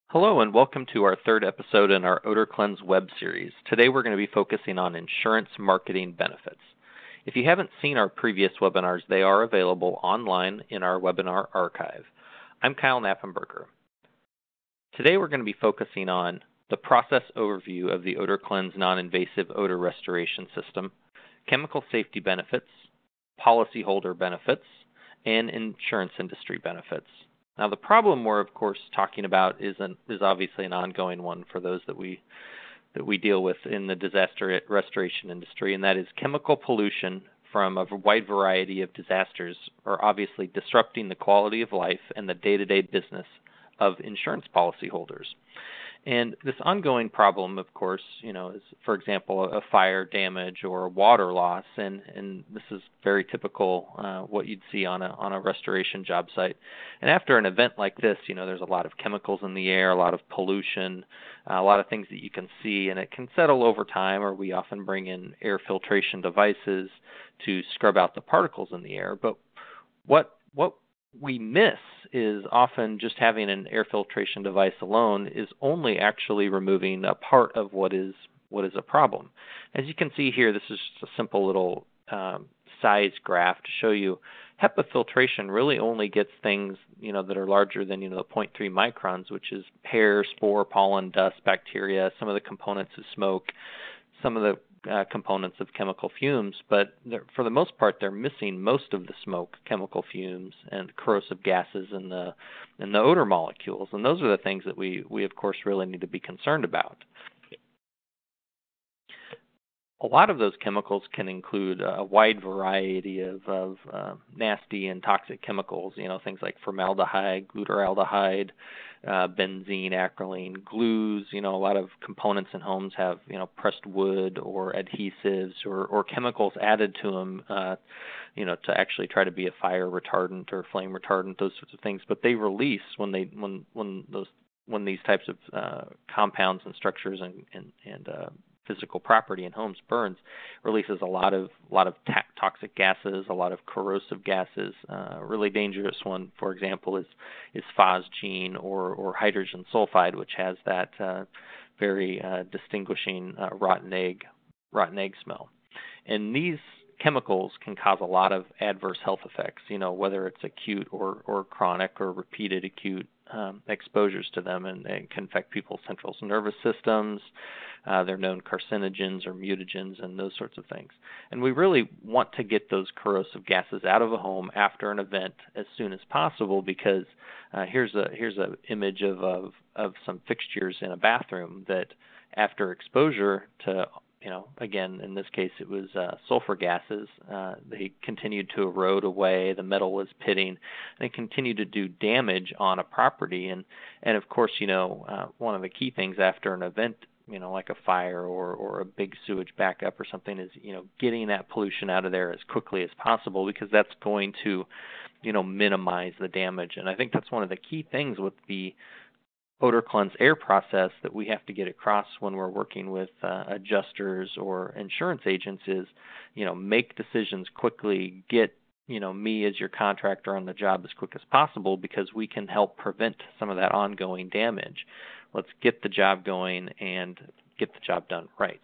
Hello and welcome to our third episode in our OdorKlenz web series. Today we're going to be focusing on insurance marketing benefits. If you haven't seen our previous webinars, they are available online in our webinar archive. I'm Kyle Knappenberger. Today we're going to be focusing on the process overview of the OdorKlenz non-invasive odor restoration system, chemical safety benefits, policyholder benefits, and insurance industry benefits. Now, the problem we're, of course, talking about is obviously an ongoing one for those that we deal with in the disaster restoration industry, and that is chemical pollution from a wide variety of disasters are obviously disrupting the quality of life and the day-to-day business of insurance policyholders. And this ongoing problem, of course, is, for example, a fire damage or a water loss, and this is very typical what you'd see on a restoration job site. And after an event like this, there's a lot of chemicals in the air, a lot of pollution, a lot of things that you can see, and it can settle over time, or we often bring in air filtration devices to scrub out the particles in the air. But what we miss is often just having an air filtration device alone is only actually removing a part of what is a problem. As you can see here, this is just a simple little size graph to show you HEPA filtration really only gets things that are larger than the 0.3 microns, which is hair, spore, pollen, dust, bacteria, some of the components of smoke, some of the components of chemical fumes, but for the most part, they're missing most of the smoke, chemical fumes, and corrosive gases and the odor molecules. And those are the things that we of course really need to be concerned about. A lot of those chemicals can include a wide variety of nasty and toxic chemicals, things like formaldehyde, glutaraldehyde, benzene, acrolein, glues. A lot of components in homes have, pressed wood or adhesives or chemicals added to them, to actually try to be a fire retardant or flame retardant, those sorts of things. But they release when these types of compounds and structures and physical property in homes burns, releases a lot of toxic gases, a lot of corrosive gases. A really dangerous one, for example, is phosgene or hydrogen sulfide, which has that very distinguishing rotten egg smell. And these chemicals can cause a lot of adverse health effects, whether it's acute or chronic or repeated acute exposures to them, and it can affect people's central nervous systems. They're known carcinogens or mutagens and those sorts of things. And we really want to get those corrosive gases out of a home after an event as soon as possible, because here's an image of some fixtures in a bathroom that after exposure to again, in this case, it was sulfur gases. They continued to erode away. The metal was pitting, and they continued to do damage on a property. And of course, one of the key things after an event, like a fire or a big sewage backup or something, is getting that pollution out of there as quickly as possible, because that's going to minimize the damage. And I think that's one of the key things with the OdorKlenz-Air process that we have to get across when we're working with adjusters or insurance agents is, make decisions quickly, get, me as your contractor on the job as quick as possible, because we can help prevent some of that ongoing damage. Let's get the job going and get the job done right.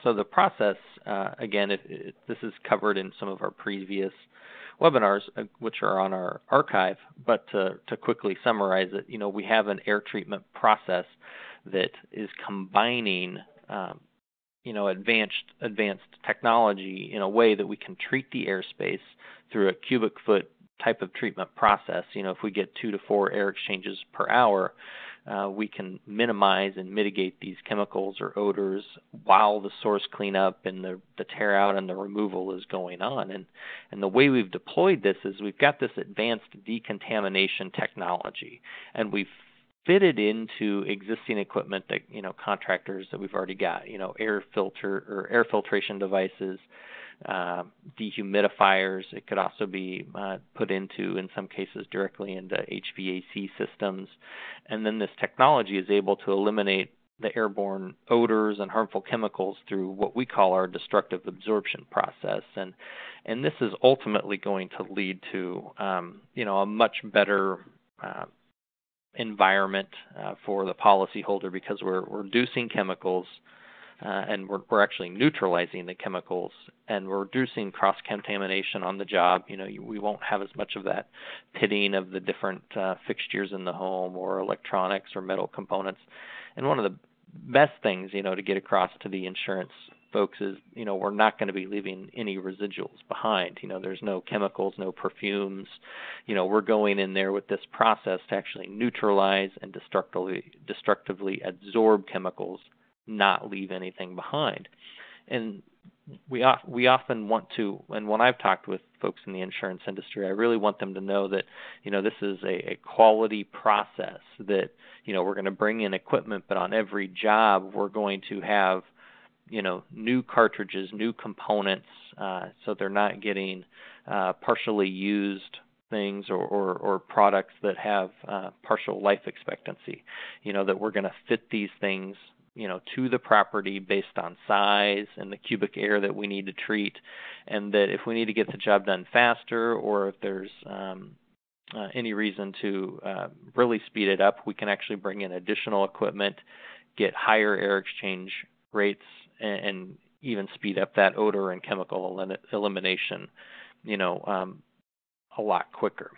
So the process, again, this is covered in some of our previous webinars, which are on our archive, but to quickly summarize it, we have an air treatment process that is combining, advanced technology in a way that we can treat the airspace through a cubic foot type of treatment process. If we get 2 to 4 air exchanges per hour, we can minimize and mitigate these chemicals or odors while the source cleanup and the tear out and the removal is going on. And the way we've deployed this is we've got this advanced decontamination technology, and we've fitted into existing equipment that contractors that we've already got, air filtration devices, dehumidifiers. It could also be put into, in some cases, directly into HVAC systems. And then this technology is able to eliminate the airborne odors and harmful chemicals through what we call our destructive absorption process. And this is ultimately going to lead to, a much better environment for the policyholder, because we're reducing chemicals and we're actually neutralizing the chemicals, and we're reducing cross-contamination on the job. We won't have as much of that pitting of the different fixtures in the home or electronics or metal components. And one of the best things, to get across to the insurance folks is, we're not going to be leaving any residuals behind. There's no chemicals, no perfumes. We're going in there with this process to actually neutralize and destructively absorb chemicals, not leave anything behind. And we often want to, and when I've talked with folks in the insurance industry, I really want them to know that, this is a quality process, that, we're going to bring in equipment, but on every job we're going to have, new cartridges, new components, so they're not getting partially used things or products that have partial life expectancy, that we're going to fit these things to the property based on size and the cubic air that we need to treat, and that if we need to get the job done faster, or if there's any reason to really speed it up, we can actually bring in additional equipment, get higher air exchange rates, and even speed up that odor and chemical elimination, a lot quicker.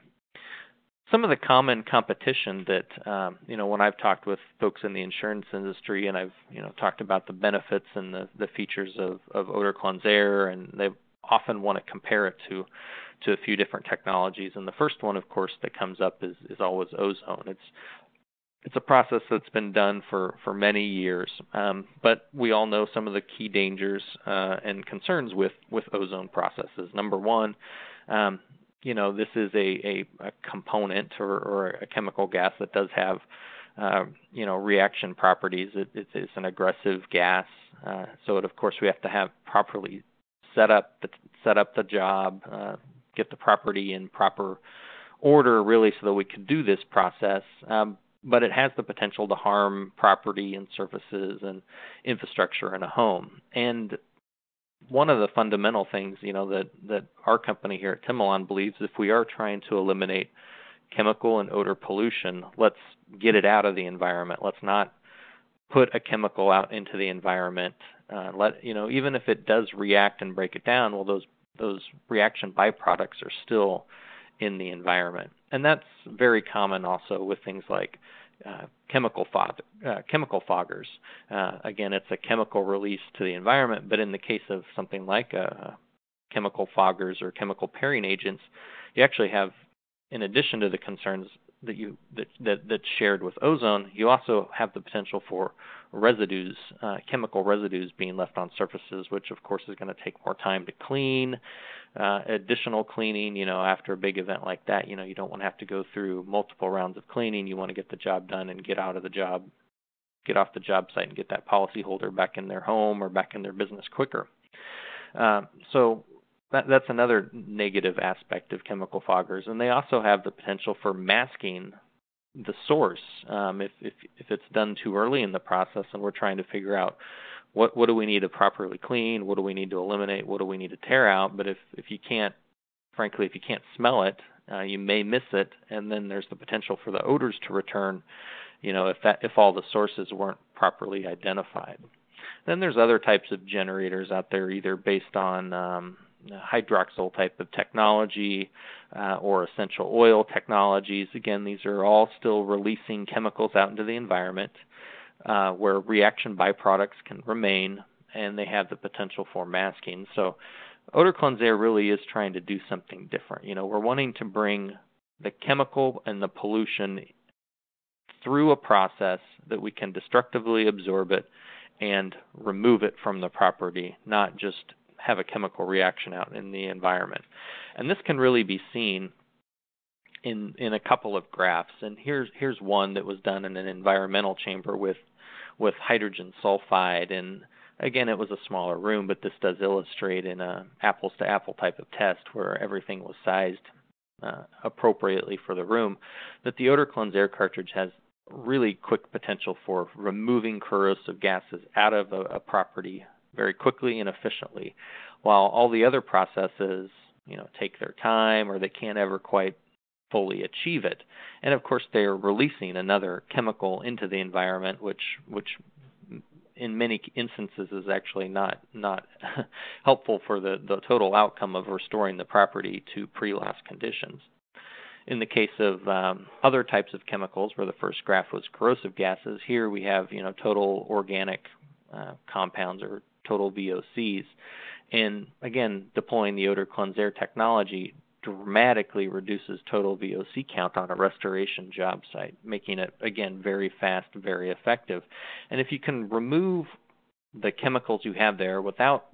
Some of the common competition that, when I've talked with folks in the insurance industry, and I've, talked about the benefits and the features of OdorKlenz-Air, and they often want to compare it to a few different technologies. And the first one, of course, that comes up is always Ozone. It's a process that's been done for many years, but we all know some of the key dangers and concerns with ozone processes. Number one, this is a component or a chemical gas that does have, reaction properties. It's an aggressive gas, so of course we have to have properly set up the job, get the property in proper order, really, so that we can do this process. But it has the potential to harm property and surfaces and infrastructure in a home. And one of the fundamental things, that our company here at Timolon believes, if we are trying to eliminate chemical and odor pollution, let's get it out of the environment. Let's not put a chemical out into the environment. Even if it does react and break it down, well, those reaction byproducts are still in the environment. And that's very common also with things like chemical foggers. Again, it's a chemical release to the environment, but in the case of something like chemical foggers or chemical pairing agents, you actually have, in addition to the concerns that's shared with ozone, you also have the potential for residues, chemical residues being left on surfaces, which of course is going to take more time to clean. Additional cleaning, after a big event like that, you don't want to have to go through multiple rounds of cleaning. You want to get the job done and get off the job site and get that policyholder back in their home or back in their business quicker. So that's another negative aspect of chemical foggers. And they also have the potential for masking the source. If it's done too early in the process and we're trying to figure out what do we need to properly clean, what do we need to eliminate, what do we need to tear out, but if you can't smell it, you may miss it, and then there's the potential for the odors to return, if all the sources weren't properly identified. Then there's other types of generators out there, either based on hydroxyl type of technology or essential oil technologies. Again, these are all still releasing chemicals out into the environment where reaction byproducts can remain, and they have the potential for masking. So OdorKlenz-Air really is trying to do something different. We're wanting to bring the chemical and the pollution through a process that we can destructively absorb it and remove it from the property, not just have a chemical reaction out in the environment. And this can really be seen in a couple of graphs. And here's one that was done in an environmental chamber with hydrogen sulfide. And again, it was a smaller room, but this does illustrate in a apples to apple type of test where everything was sized appropriately for the room, that the OdorKlenz-Air cartridge has really quick potential for removing corrosive gases out of a property very quickly and efficiently, while all the other processes, take their time, or they can't ever quite fully achieve it. And of course, they're releasing another chemical into the environment, which in many instances is actually not helpful for the total outcome of restoring the property to pre-loss conditions. In the case of other types of chemicals, where the first graph was corrosive gases, here we have total organic compounds, or total VOCs. And again, deploying the OdorKlenz-Air technology dramatically reduces total VOC count on a restoration job site, making it, again, very fast, very effective. And if you can remove the chemicals you have there without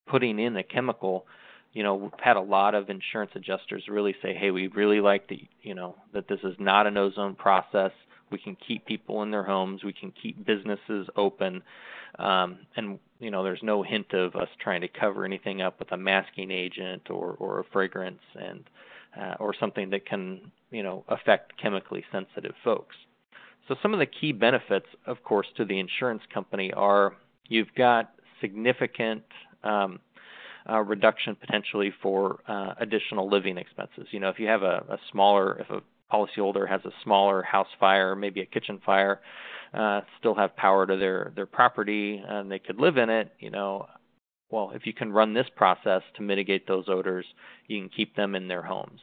putting in a chemical, we've had a lot of insurance adjusters really say, hey, we really like that this is not an ozone process. We can keep people in their homes. We can keep businesses open. And there's no hint of us trying to cover anything up with a masking agent or a fragrance or something that can, affect chemically sensitive folks. So some of the key benefits, of course, to the insurance company are you've got significant reduction potentially for additional living expenses. If you have if a policyholder has a smaller house fire, maybe a kitchen fire, still have power to their property and they could live in it, well, if you can run this process to mitigate those odors, you can keep them in their homes.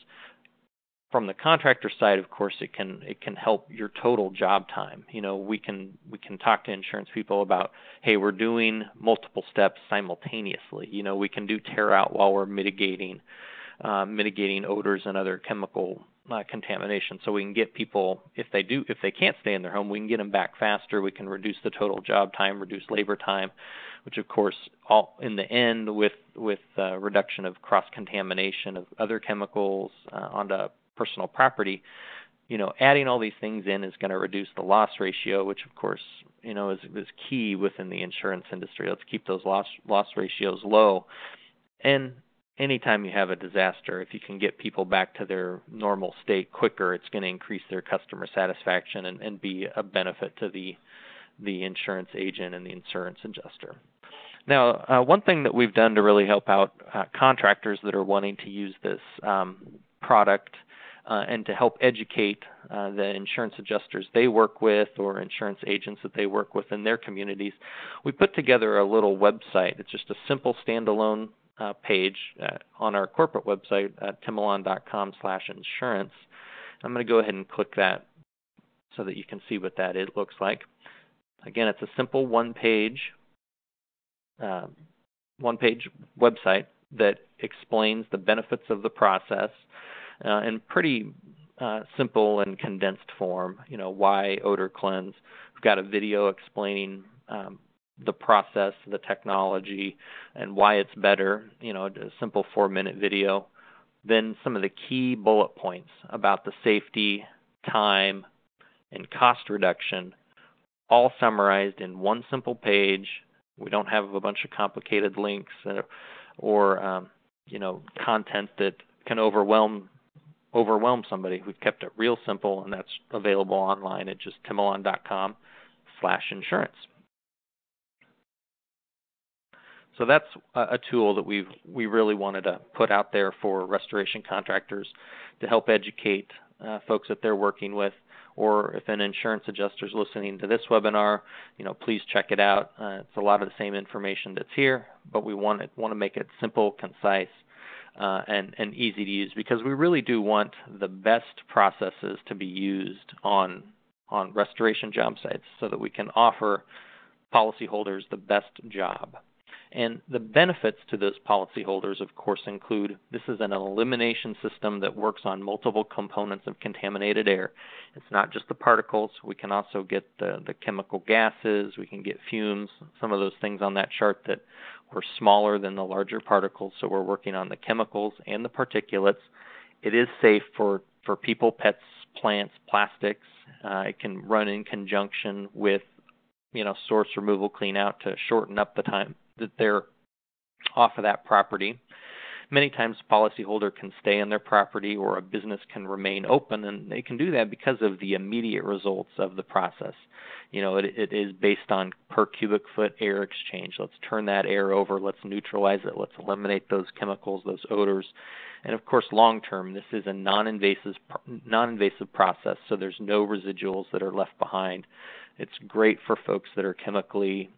From the contractor side, of course, it can help your total job time. We can talk to insurance people about, hey, we're doing multiple steps simultaneously. We can do tear out while we're mitigating odors and other chemical contamination. So we can get people, if they can't stay in their home, we can get them back faster. We can reduce the total job time, reduce labor time, which of course, all in the end, with reduction of cross contamination of other chemicals onto personal property, adding all these things in is going to reduce the loss ratio, which of course, is key within the insurance industry. Let's keep those loss ratios low. And anytime you have a disaster, if you can get people back to their normal state quicker, it's going to increase their customer satisfaction and be a benefit to the insurance agent and the insurance adjuster. Now, one thing that we've done to really help out contractors that are wanting to use this product and to help educate the insurance adjusters they work with or insurance agents that they work with in their communities, we put together a little website. It's just a simple standalone page on our corporate website at timilon.com/insurance. I'm going to go ahead and click that so that you can see what that looks like. Again, it's a simple one-page website that explains the benefits of the process in pretty simple and condensed form. Why OdorKlenz. We've got a video explaining the process, the technology, and why it's better, a simple 4-minute video. Then some of the key bullet points about the safety, time, and cost reduction, all summarized in one simple page. We don't have a bunch of complicated links or content that can overwhelm somebody. We've kept it real simple, and that's available online at just timilon.com/insurance. So that's a tool that we really wanted to put out there for restoration contractors to help educate folks that they're working with. Or if an insurance adjuster is listening to this webinar, please check it out. It's a lot of the same information that's here, but we want to make it simple, concise, and easy to use, because we really do want the best processes to be used on restoration job sites so that we can offer policyholders the best job. And the benefits to those policyholders, of course, include this is an elimination system that works on multiple components of contaminated air. It's not just the particles. We can also get the chemical gases. We can get fumes, some of those things on that chart that were smaller than the larger particles. So we're working on the chemicals and the particulates. It is safe for people, pets, plants, plastics. It can run in conjunction with source removal clean out to shorten up the time that they're off of that property. Many times a policyholder can stay in their property or a business can remain open, and they can do that because of the immediate results of the process. It is based on per cubic foot air exchange. Let's turn that air over. Let's neutralize it. Let's eliminate those chemicals, those odors. And of course, long term, this is a non-invasive process, so there's no residuals that are left behind. It's great for folks that are chemically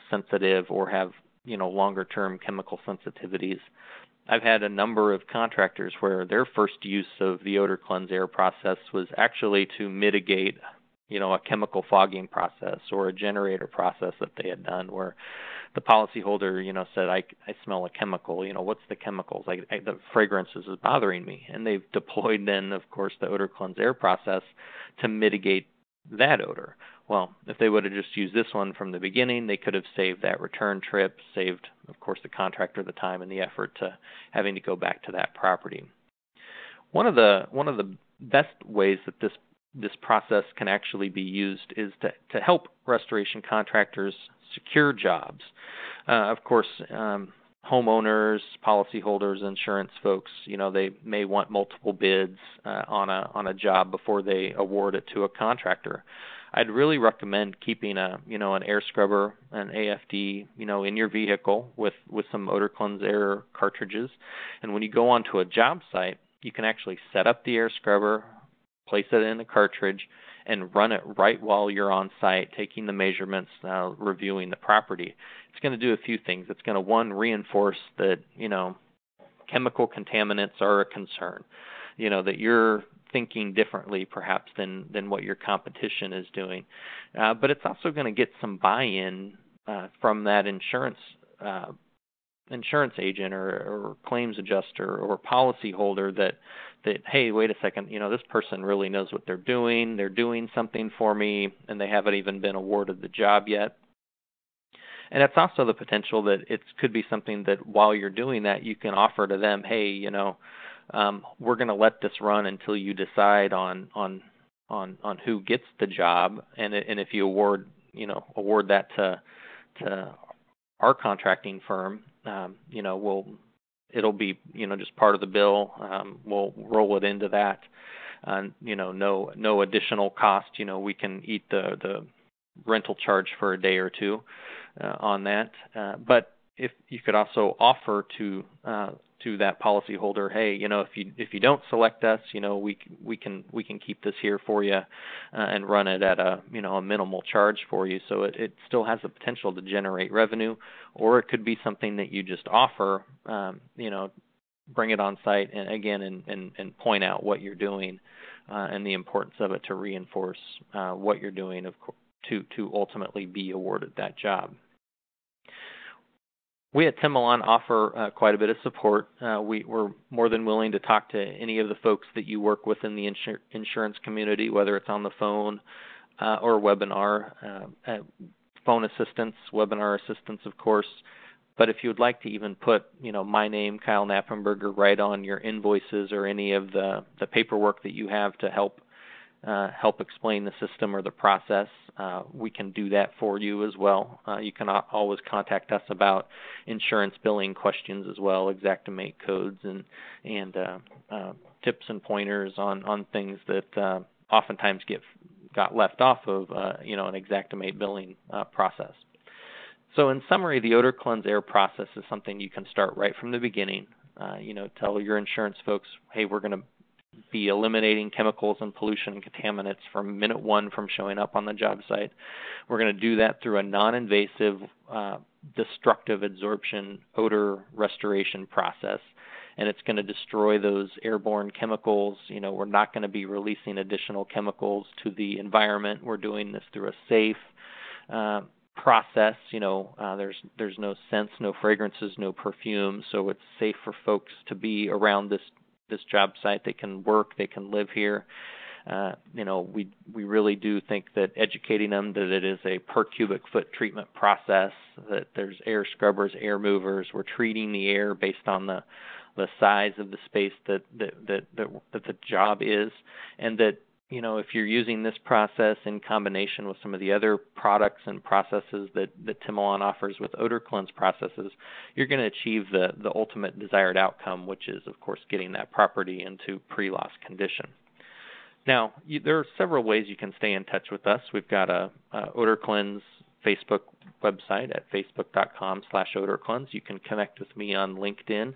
sensitive or have longer term chemical sensitivities. I've had a number of contractors where their first use of the OdorKlenz-Air process was actually to mitigate a chemical fogging process or a generator process that they had done, where the policyholder said, I smell a chemical, what's the chemicals? The fragrances is bothering me. And they've deployed then, of course, the OdorKlenz-Air process to mitigate that odor. Well, if they would have just used this one from the beginning, they could have saved that return trip, saved, of course, the contractor the time and the effort to having to go back to that property. One of the best ways that this process can actually be used is to help restoration contractors secure jobs. Of course, homeowners, policyholders, insurance folks, they may want multiple bids on a job before they award it to a contractor. I'd really recommend keeping an air scrubber, an AFD, in your vehicle with some OdorKlenz-Air cartridges. And when you go onto a job site, you can actually set up the air scrubber, place it in a cartridge, and run it right while you're on site, taking the measurements, reviewing the property. It's going to do a few things. It's going to, one, reinforce that, chemical contaminants are a concern, that you're thinking differently perhaps than what your competition is doing. But it's also going to get some buy-in from that insurance agent or claims adjuster or policyholder that hey, wait a second, this person really knows what they're doing. They're doing something for me, and they haven't even been awarded the job yet. And it's also the potential that it could be something that while you're doing that, you can offer to them, hey, we're going to let this run until you decide on who gets the job, and if you award that to our contracting firm, it'll be just part of the bill. We'll roll it into that. No additional cost. We can eat the rental charge for a day or two on that. But if you could also offer to that policyholder, hey, if you don't select us, we can keep this here for you and run it at a minimal charge for you. So it still has the potential to generate revenue, or it could be something that you just offer, bring it on site and again and point out what you're doing and the importance of it to reinforce what you're doing, to ultimately be awarded that job. We at Timilon offer quite a bit of support. We're more than willing to talk to any of the folks that you work with in the insurance community, whether it's on the phone or webinar, phone assistance, webinar assistance, of course. But if you would like to even put, my name, Kyle Knappenberger, right on your invoices or any of the paperwork that you have to help explain the system or the process, we can do that for you as well. You can always contact us about insurance billing questions as well, Xactimate codes and tips and pointers on things that oftentimes got left off of an Xactimate billing process. So in summary, the OdorKlenz-Air process is something you can start right from the beginning. Tell your insurance folks, hey, we're going to be eliminating chemicals and pollution and contaminants from minute one from showing up on the job site. We're going to do that through a non-invasive, destructive adsorption odor restoration process, and it's going to destroy those airborne chemicals. We're not going to be releasing additional chemicals to the environment. We're doing this through a safe process. There's no scents, no fragrances, no perfume, so it's safe for folks to be around this job site. They can work, they can live here. We really do think that educating them that it is a per cubic foot treatment process, that there's air scrubbers, air movers. We're treating the air based on the size of the space that the job is, and that if you're using this process in combination with some of the other products and processes that Timolon offers with OdorKlenz processes, you're going to achieve the ultimate desired outcome, which is, of course, getting that property into pre-loss condition. Now, there are several ways you can stay in touch with us. We've got a OdorKlenz Facebook website at facebook.com/OdorKlenz. You can connect with me on LinkedIn.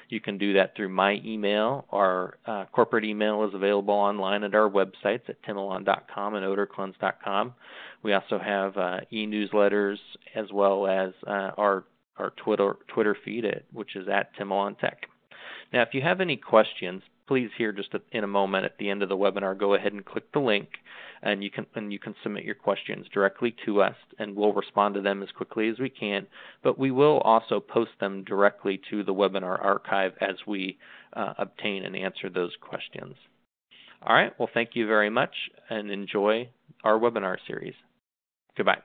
You can do that through my email. Our corporate email is available online at our websites at timolon.com and odorklenz.com. We also have e-newsletters as well as our Twitter feed, which is at TimolonTech. Now, if you have any questions, please here just in a moment at the end of the webinar, go ahead and click the link, and you can submit your questions directly to us, and we'll respond to them as quickly as we can. But we will also post them directly to the webinar archive as we obtain and answer those questions. All right. Well, thank you very much, and enjoy our webinar series. Goodbye.